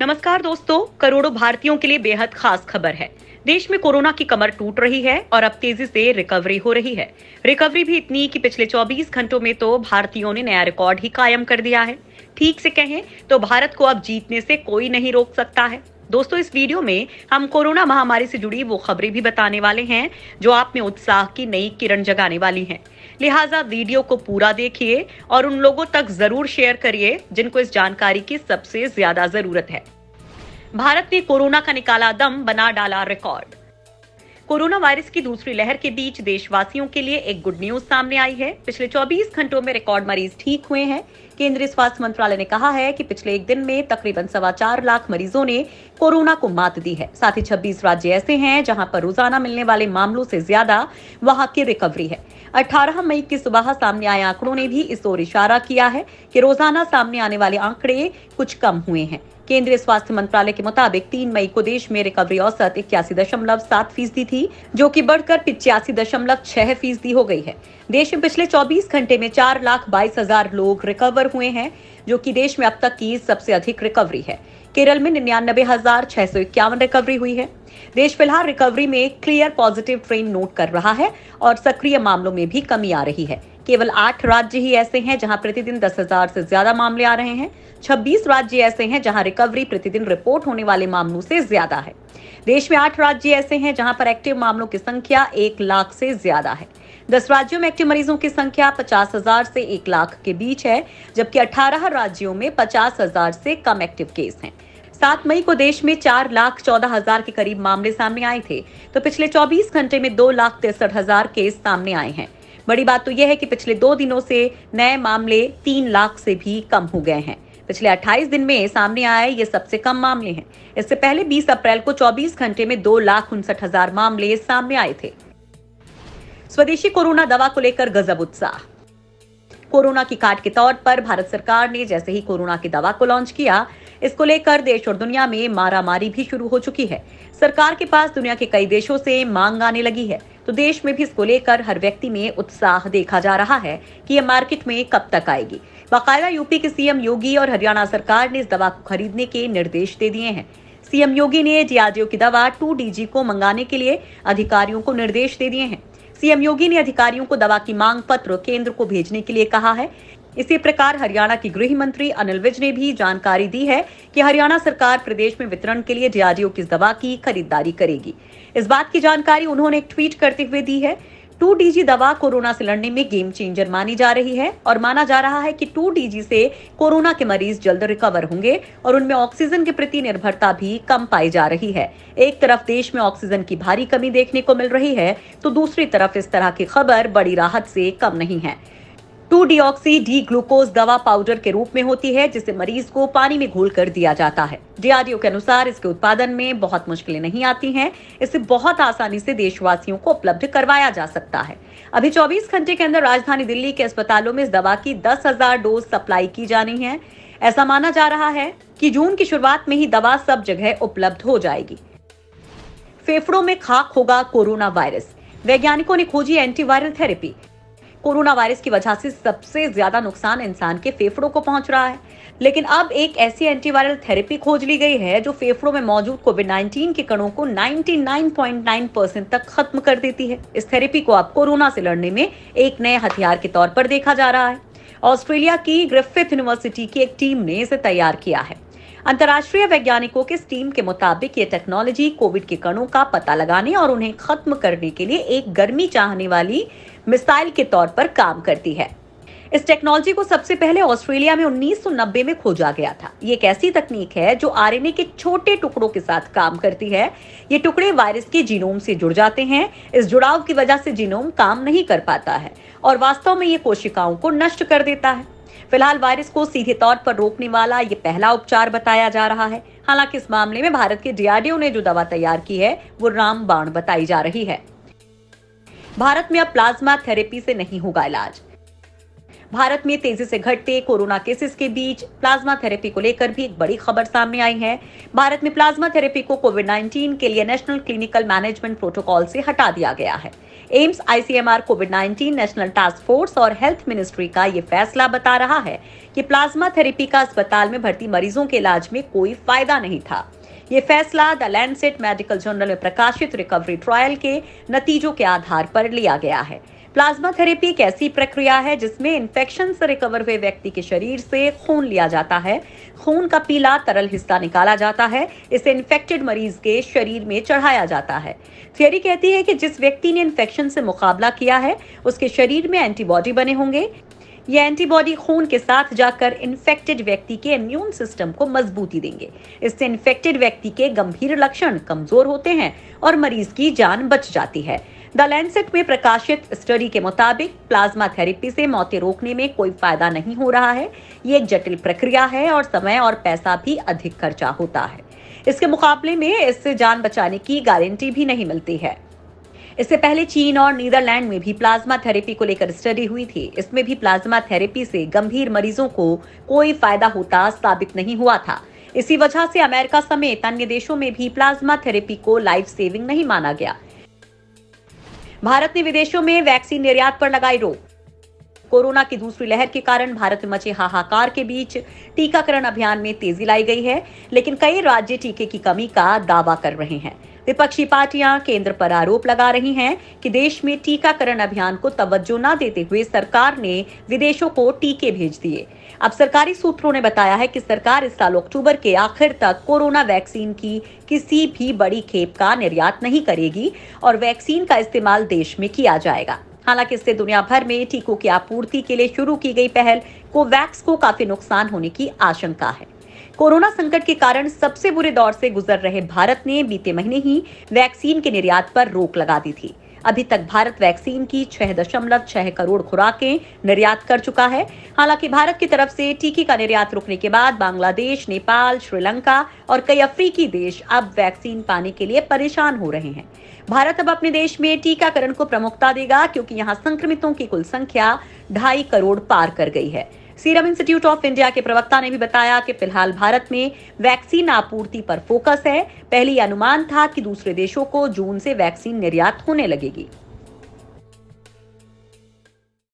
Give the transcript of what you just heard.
नमस्कार दोस्तों, करोड़ों भारतीयों के लिए बेहद खास खबर है। देश में कोरोना की कमर टूट रही है और अब तेजी से रिकवरी हो रही है। रिकवरी भी इतनी कि पिछले 24 घंटों में तो भारतीयों ने नया रिकॉर्ड ही कायम कर दिया है। ठीक से कहें तो भारत को अब जीतने से कोई नहीं रोक सकता है। दोस्तों, इस वीडियो में हम कोरोना महामारी से जुड़ी वो खबरें भी बताने वाले हैं जो आप में उत्साह की नई किरण जगाने वाली हैं। लिहाजा वीडियो को पूरा देखिए और उन लोगों तक जरूर शेयर करिए जिनको इस जानकारी की सबसे ज्यादा जरूरत है। भारत ने कोरोना का निकाला दम, बना डाला रिकॉर्ड। कोरोना वायरस की दूसरी लहर के बीच देशवासियों के लिए एक गुड न्यूज सामने आई है। पिछले 24 घंटों में रिकॉर्ड मरीज ठीक हुए हैं। केंद्रीय स्वास्थ्य मंत्रालय ने कहा है कि पिछले एक दिन में तकरीबन 4.25 लाख मरीजों ने कोरोना को मात दी है। साथ ही 26 राज्य ऐसे हैं जहां पर रोजाना मिलने वाले मामलों से ज्यादा वहां की रिकवरी है। 18 मई की सुबह सामने आए आंकड़ों ने भी इस ओर इशारा किया है कि रोजाना सामने आने वाले आंकड़े कुछ कम हुए हैं। केंद्रीय स्वास्थ्य मंत्रालय के मुताबिक 3 मई को देश में रिकवरी औसत 81.7% थी, जो कि बढ़कर 85.6% हो गई है। देश में पिछले 24 घंटे में 4,22,000 लोग रिकवर हुए हैं, जो कि देश में अब तक की सबसे अधिक रिकवरी है। केरल में 99,651 रिकवरी हुई है। देश फिलहाल रिकवरी में क्लियर पॉजिटिव ट्रेंड नोट कर रहा है और सक्रिय मामलों में भी कमी आ रही है। केवल 8 राज्य ही ऐसे हैं जहां प्रतिदिन 10,000 से ज्यादा मामले आ रहे हैं। 26 राज्य ऐसे हैं जहां रिकवरी प्रतिदिन रिपोर्ट होने वाले मामलों से ज्यादा है। देश में 8 राज्य ऐसे हैं जहां पर एक्टिव मामलों की संख्या 1 लाख से ज्यादा है। 10 राज्यों में एक्टिव मरीजों की संख्या 50,000 से 1 लाख के बीच है, जबकि 18 राज्यों में 50,000 से कम एक्टिव केस हैं। 7 मई को देश में 4,14,000 के करीब मामले सामने आए थे, तो पिछले 24 घंटे में 2,63,000 केस सामने आए हैं। बड़ी बात तो यह है कि पिछले 2 दिनों से नए मामले 3 लाख से भी कम हो गए हैं। पिछले 28 दिन में सामने आए ये सबसे कम मामले हैं। इससे पहले 20 अप्रैल को 24 घंटे में 2,59,000 मामले सामने आए थे। स्वदेशी कोरोना दवा को लेकर गजब उत्साह। कोरोना की काट के तौर पर भारत सरकार ने जैसे ही कोरोना की दवा को लॉन्च किया, इसको लेकर देश और दुनिया में मारामारी भी शुरू हो चुकी है। सरकार के पास दुनिया के कई देशों से मांग आने लगी है, तो देश में भी इसको लेकर हर व्यक्ति में उत्साह देखा जा रहा है कि यह मार्केट में कब तक आएगी। बाकायदा यूपी के सीएम योगी और हरियाणा सरकार ने इस दवा को खरीदने के निर्देश दे दिए हैं। सीएम योगी ने डीआरडीओ की दवा 2DG को मंगाने के लिए अधिकारियों को निर्देश दे दिए हैं। सीएम योगी ने अधिकारियों को दवा की मांग पत्र केंद्र को भेजने के लिए कहा है। इसी प्रकार हरियाणा की गृह मंत्री अनिल विज ने भी जानकारी दी है कि हरियाणा सरकार प्रदेश में वितरण के लिए डीआरडीओ की दवा की खरीदारी करेगी। इस बात की जानकारी उन्होंने एक ट्वीट करते हुए दी है। 2DG दवा कोरोना से लड़ने में गेम चेंजर मानी जा रही है और माना जा रहा है कि 2DG से कोरोना के मरीज जल्द रिकवर होंगे और उनमें ऑक्सीजन के प्रति निर्भरता भी कम पाई जा रही है। एक तरफ देश में ऑक्सीजन की भारी कमी देखने को मिल रही है, तो दूसरी तरफ इस तरह की खबर बड़ी राहत से कम नहीं है। 2-डीऑक्सी डी ग्लूकोज दवा पाउडर के रूप में होती है, जिसे मरीज को पानी में घोलकर दिया जाता है। डीआरडीओ के अनुसार इसके उत्पादन में बहुत मुश्किलें नहीं आती हैं। इसे बहुत आसानी से देशवासियों को उपलब्ध करवाया जा सकता है। अभी 24 घंटे के अंदर राजधानी दिल्ली के अस्पतालों में इस दवा की 10,000 डोज सप्लाई की जानी है। ऐसा माना जा रहा है कि जून की शुरुआत में ही दवा सब जगह उपलब्ध हो जाएगी। फेफड़ों में खाक होगा कोरोना वायरस, वैज्ञानिकों ने खोजी एंटीवायरल थेरेपी। कोरोना वायरस की वजह से सबसे ज्यादा नुकसान इंसान के फेफड़ों को पहुंच रहा है, लेकिन अब एक ऐसी एंटीवायरल थेरेपी खोज ली गई है जो फेफड़ों में मौजूद कोविड-19 के कणों को 99.9% तक खत्म कर देती है। इस थेरेपी को अब कोरोना से लड़ने में एक नए हथियार के तौर पर देखा जा रहा है। ऑस्ट्रेलिया की ग्रिफिथ यूनिवर्सिटी की एक टीम ने इसे तैयार किया है। अंतर्राष्ट्रीय वैज्ञानिकों के इस टीम के मुताबिक ये टेक्नोलॉजी कोविड के कणों का पता लगाने और उन्हें खत्म करने के लिए एक गर्मी चाहने वाली मिसाइल के तौर पर काम करती है। इस टेक्नोलॉजी को सबसे पहले ऑस्ट्रेलिया में 1990 में खोजा गया था। ये एक ऐसी तकनीक है जो आरएनए के छोटे टुकड़ों के साथ काम करती है। ये टुकड़े वायरस के जीनोम से जुड़ जाते हैं। इस जुड़ाव की वजह से जीनोम काम नहीं कर पाता है और वास्तव में ये कोशिकाओं को नष्ट कर देता है। फिलहाल वायरस को सीधे तौर पर रोकने वाला ये पहला उपचार बताया जा रहा है। हालांकि इस मामले में भारत के डीआरडीओ ने जो दवा तैयार की है वो रामबाण बताई जा रही है। भारत में अब प्लाज्मा थेरेपी से नहीं होगा इलाज। भारत में तेजी से घटते कोरोना केसेस के बीच प्लाज्मा थेरेपी को लेकर भी एक बड़ी खबर सामने आई है। भारत में प्लाज्मा थेरेपी को कोविड-19 के लिए नेशनल क्लिनिकल मैनेजमेंट प्रोटोकॉल से हटा दिया गया है। एम्स, आईसीएमआर, कोविड-19 नेशनल टास्क फोर्स और हेल्थ मिनिस्ट्री का ये फैसला बता रहा है कि प्लाज्मा थेरेपी का अस्पताल में भर्ती मरीजों के इलाज में कोई फायदा नहीं था। ये फैसला द लैंसेट मेडिकल जर्नल में प्रकाशित रिकवरी ट्रायल के नतीजों के आधार पर लिया गया है। प्लाज्मा थेरेपी एक ऐसी प्रक्रिया है जिसमें इन्फेक्शन से रिकवर हुए व्यक्ति के शरीर से खून लिया जाता है। खून का पीला तरल हिस्सा निकाला जाता है, इसे इन्फेक्टेड मरीज के शरीर में चढ़ाया जाता है। थियरी कहती है कि जिस व्यक्ति ने इन्फेक्शन से मुकाबला किया है उसके शरीर में एंटीबॉडी बने होंगे। ये एंटीबॉडी खून के साथ जाकर इन्फेक्टेड व्यक्ति के इम्यून सिस्टम को मजबूती देंगे। इससे इन्फेक्टेड व्यक्ति के गंभीर लक्षण कमजोर होते हैं और मरीज की जान बच जाती है। द लैंसेट में प्रकाशित स्टडी के मुताबिक प्लाज्मा थेरेपी से मौतें रोकने में कोई फायदा नहीं हो रहा है। ये एक जटिल प्रक्रिया है और समय और पैसा भी अधिक खर्चा होता है। इसके मुकाबले में इससे जान बचाने की गारंटी भी नहीं मिलती है। इससे पहले चीन और नीदरलैंड में भी प्लाज्मा थेरेपी को लेकर स्टडी हुई थी। इसमें भी प्लाज्मा थेरेपी से गंभीर मरीजों को कोई फायदा होता साबित नहीं हुआ था। इसी वजह से अमेरिका समेत अन्य देशों में भी प्लाज्मा थेरेपी को लाइफ सेविंग नहीं माना गया। भारत ने विदेशों में वैक्सीन निर्यात पर लगाई रोक। कोरोना की दूसरी लहर के कारण भारत में मचे हाहाकार के बीच टीकाकरण अभियान में तेजी लाई गई है, लेकिन कई राज्य टीके की कमी का दावा कर रहे हैं। विपक्षी पार्टियां केंद्र पर आरोप लगा रही हैं कि देश में टीकाकरण अभियान को तवज्जो न देते हुए सरकार ने विदेशों को टीके भेज दिए। अब सरकारी सूत्रों ने बताया है कि सरकार इस साल अक्टूबर के आखिर तक कोरोना वैक्सीन की किसी भी बड़ी खेप का निर्यात नहीं करेगी और वैक्सीन का इस्तेमाल देश में किया जाएगा। हालांकि इससे दुनिया भर में टीकों की आपूर्ति के लिए शुरू की गई पहल कोवैक्स को काफी नुकसान होने की आशंका है। कोरोना संकट के कारण सबसे बुरे दौर से गुजर रहे भारत ने बीते महीने ही वैक्सीन के निर्यात पर रोक लगा दी थी। अभी तक भारत वैक्सीन की 6.6 करोड़ खुराकें निर्यात कर चुका है। हालांकि भारत की तरफ से टीके का निर्यात रुकने के बाद बांग्लादेश, नेपाल, श्रीलंका और कई अफ्रीकी देश अब वैक्सीन पाने के लिए परेशान हो रहे हैं। भारत अब अपने देश में टीकाकरण को प्रमुखता देगा क्योंकि यहाँ संक्रमितों की कुल संख्या 2.5 करोड़ पार कर गई है। सीरम इंस्टीट्यूट ऑफ इंडिया के प्रवक्ता ने भी बताया कि फिलहाल भारत में वैक्सीन आपूर्ति पर फोकस है। पहले अनुमान था कि दूसरे देशों को जून से वैक्सीन निर्यात होने लगेगी।